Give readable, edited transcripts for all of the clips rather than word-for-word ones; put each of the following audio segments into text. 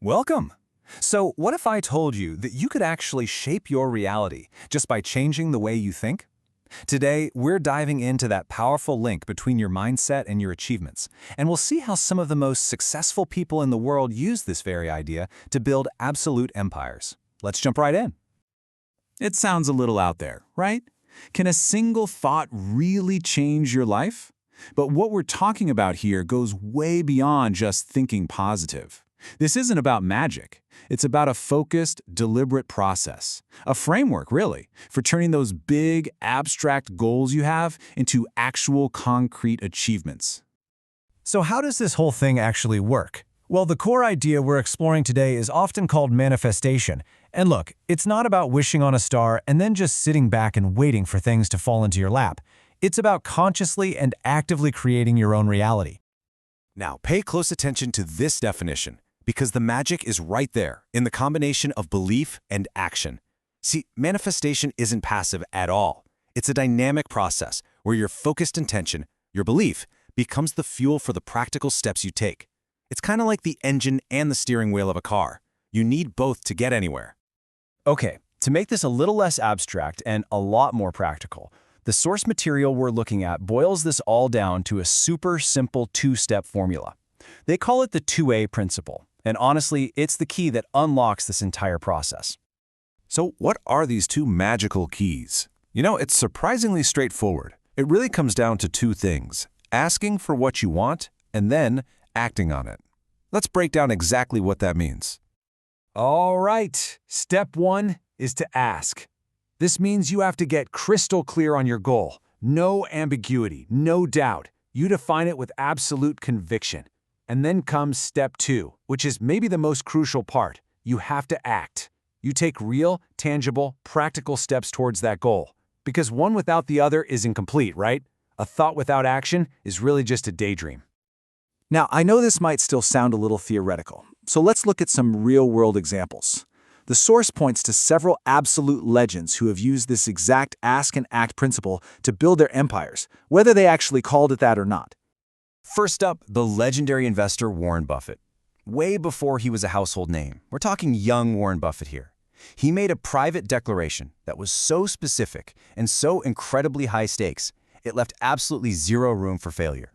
Welcome! So, what if I told you that you could actually shape your reality just by changing the way you think? Today, we're diving into that powerful link between your mindset and your achievements, and we'll see how some of the most successful people in the world use this very idea to build absolute empires. Let's jump right in. It sounds a little out there, right? Can a single thought really change your life? But what we're talking about here goes way beyond just thinking positive. This isn't about magic. It's about a focused, deliberate process. A framework, really, for turning those big, abstract goals you have into actual concrete achievements. So how does this whole thing actually work? Well, the core idea we're exploring today is often called manifestation. And look, it's not about wishing on a star and then just sitting back and waiting for things to fall into your lap. It's about consciously and actively creating your own reality. Now, pay close attention to this definition, because the magic is right there in the combination of belief and action. See, manifestation isn't passive at all. It's a dynamic process where your focused intention, your belief, becomes the fuel for the practical steps you take. It's kind of like the engine and the steering wheel of a car. You need both to get anywhere. Okay, to make this a little less abstract and a lot more practical, the source material we're looking at boils this all down to a super simple two-step formula. They call it the 2A principle, and honestly, it's the key that unlocks this entire process. So what are these two magical keys? You know, it's surprisingly straightforward. It really comes down to two things: asking for what you want and then acting on it. Let's break down exactly what that means. All right, step one is to ask. This means you have to get crystal clear on your goal. No ambiguity, no doubt. You define it with absolute conviction. And then comes step two, which is maybe the most crucial part. You have to act. You take real, tangible, practical steps towards that goal. Because one without the other is incomplete, right? A thought without action is really just a daydream. Now, I know this might still sound a little theoretical, so let's look at some real-world examples. The source points to several absolute legends who have used this exact ask and act principle to build their empires, whether they actually called it that or not. First up, the legendary investor Warren Buffett. Way before he was a household name. We're talking young Warren Buffett here. He made a private declaration that was so specific and so incredibly high stakes, it left absolutely zero room for failure.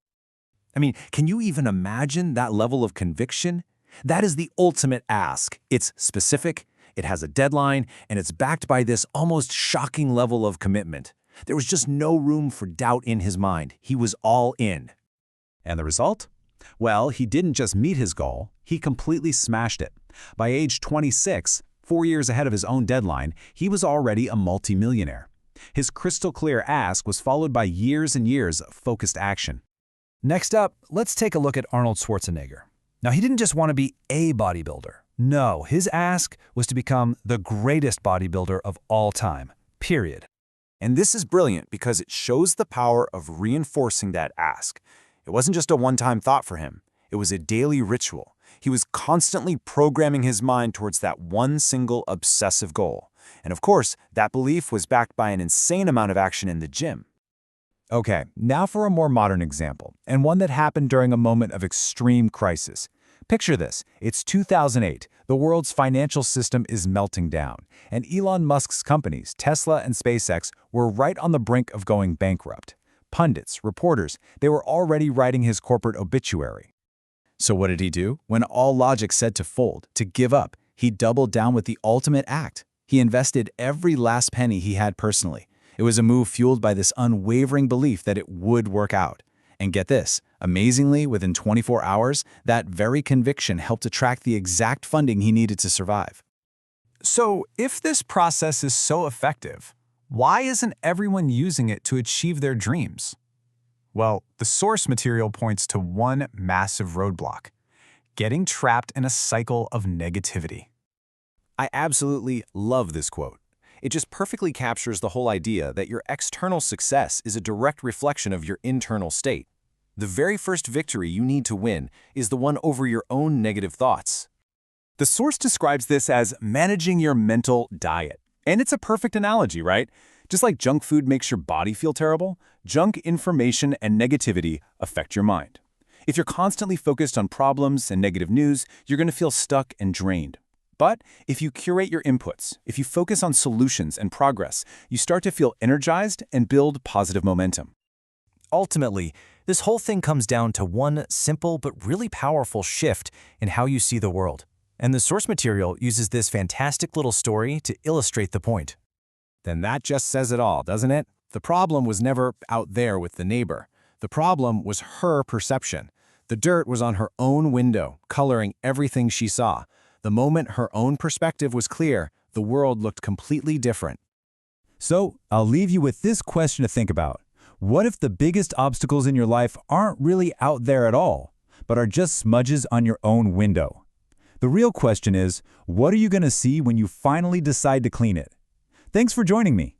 I mean, can you even imagine that level of conviction? That is the ultimate ask. It's specific, it has a deadline, and it's backed by this almost shocking level of commitment. There was just no room for doubt in his mind. He was all in. And the result? Well, he didn't just meet his goal, he completely smashed it. By age 26, 4 years ahead of his own deadline, he was already a multimillionaire. His crystal clear ask was followed by years and years of focused action. Next up, let's take a look at Arnold Schwarzenegger. Now, he didn't just want to be a bodybuilder. No, his ask was to become the greatest bodybuilder of all time, period. And this is brilliant because it shows the power of reinforcing that ask. It wasn't just a one-time thought for him. It was a daily ritual. He was constantly programming his mind towards that one single obsessive goal. And of course, that belief was backed by an insane amount of action in the gym. Okay, now for a more modern example, and one that happened during a moment of extreme crisis. Picture this, it's 2008, the world's financial system is melting down, and Elon Musk's companies, Tesla and SpaceX, were right on the brink of going bankrupt. Pundits, reporters, they were already writing his corporate obituary. So what did he do? When all logic said to fold, to give up, he doubled down with the ultimate act. He invested every last penny he had personally. It was a move fueled by this unwavering belief that it would work out. And get this, amazingly, within 24 hours, that very conviction helped attract the exact funding he needed to survive. So, if this process is so effective, why isn't everyone using it to achieve their dreams? Well, the source material points to one massive roadblock: getting trapped in a cycle of negativity. I absolutely love this quote. It just perfectly captures the whole idea that your external success is a direct reflection of your internal state. The very first victory you need to win is the one over your own negative thoughts. The source describes this as managing your mental diet. And it's a perfect analogy, right? Just like junk food makes your body feel terrible, junk information and negativity affect your mind. If you're constantly focused on problems and negative news, you're going to feel stuck and drained. But if you curate your inputs, if you focus on solutions and progress, you start to feel energized and build positive momentum. Ultimately, this whole thing comes down to one simple but really powerful shift in how you see the world. And the source material uses this fantastic little story to illustrate the point. Then that just says it all, doesn't it? The problem was never out there with the neighbor. The problem was her perception. The dirt was on her own window, coloring everything she saw. The moment her own perspective was clear, the world looked completely different. So, I'll leave you with this question to think about. What if the biggest obstacles in your life aren't really out there at all, but are just smudges on your own window? The real question is, what are you going to see when you finally decide to clean it? Thanks for joining me.